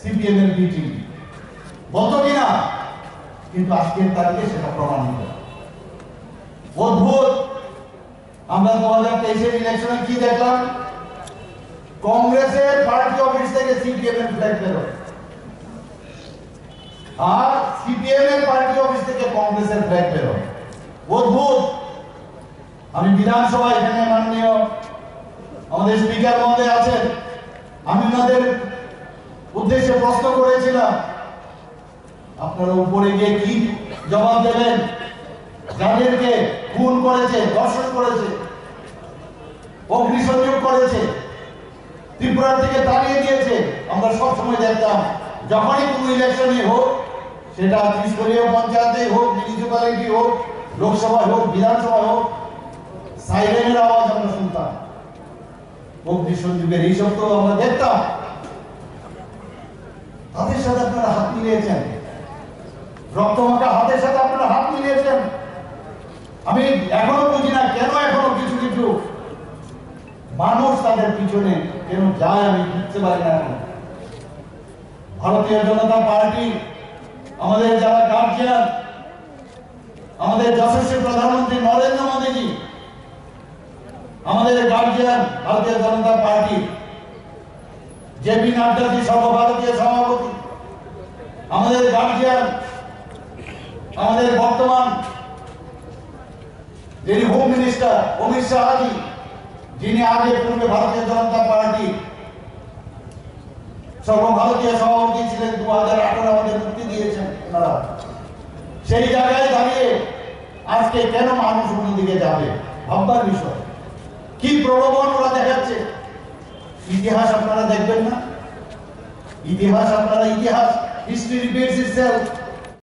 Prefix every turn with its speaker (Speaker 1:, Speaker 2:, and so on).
Speaker 1: CPM এর meeting বলতো কিনা, কিন্তু আজকের তারিখে সেটা প্রমাণিত। অদ্ভুত। আমরা 2023 ইলেকশনে কি দেখলাম? কংগ্রেসের পার্টি অফিস থেকে সিপিএম এর ফ্ল্যাগ বেরোয়, আর সিপিএম এর পার্টি অফিস থেকে কংগ্রেসের ফ্ল্যাগ বেরোয়। অদ্ভুত। আমি বিধানসভায় এখানে মাননীয় আমাদের স্পিকার মহোদয় আছেন, আমি ওনাদের উদ্দেশ্যে প্রশ্ন করেছিলাম, আপনারা উপরে গিয়ে কি জবাব দেবেন? যাদেরকে খুন করেছে, ধর্ষণ করেছে, অগ্নিসংযোগ করেছে, ত্রিপুরা থেকে তাড়িয়ে দিয়েছে, আমরা সবসময় দেখতাম যখনই কোনো ইলেকশনে হোক, সেটা ত্রিস্তরীয় পঞ্চায়েতে হোক, মিউনিসিপ্যালিটি হোক, লোকসভায় হোক, বিধানসভায় হোক, সাইরেনের আওয়াজ আমরা শুনতাম, অগ্নিসংযোগের এইসব তো আমরা দেখতাম। তাদের সাথে আপনারা হাত মিলিয়েছেন, রক্তমাখা হাতের সাথে আপনারা হাত মিলিয়েছেন। আমি এখনো বুঝি না কেন এখনো কিছু কিছু মানুষ তাদের পিছনে কেন যায়, আমি বুঝতে পারি না। এখন ভারতীয় জনতা পার্টি, আমাদের যারা গার্জিয়ান, আমাদের যশস্বী প্রধানমন্ত্রী নরেন্দ্র মোদীজি, আমাদের গার্জিয়ান ভারতীয় জনতা পার্টি, জেপি নাড্ডাজি সর্বভারতীয় সভাপতি, আমাদের গার্জিয়ান, আমাদের বর্তমান যিনি হোম মিনিস্টার অমিত শাহজি, যিনি আগে পূর্বে ভারতীয় জনতা পার্টি সর্বভারতীয় সভাপতি ছিলেন, 2018 আমাদের মুক্তি দিয়েছেন ওনারা। সেই জায়গায় দাঁড়িয়ে আজকে কেন মানুষ অন্যদিকে যাবে ভাববার বিষয়। কি প্রলোভন ওরা দেখাচ্ছে। ইতিহাস আপনারা দেখবেন না? ইতিহাস আপনারা, ইতিহাস হিস্ট্রি রিপিটস ইটসেলফ।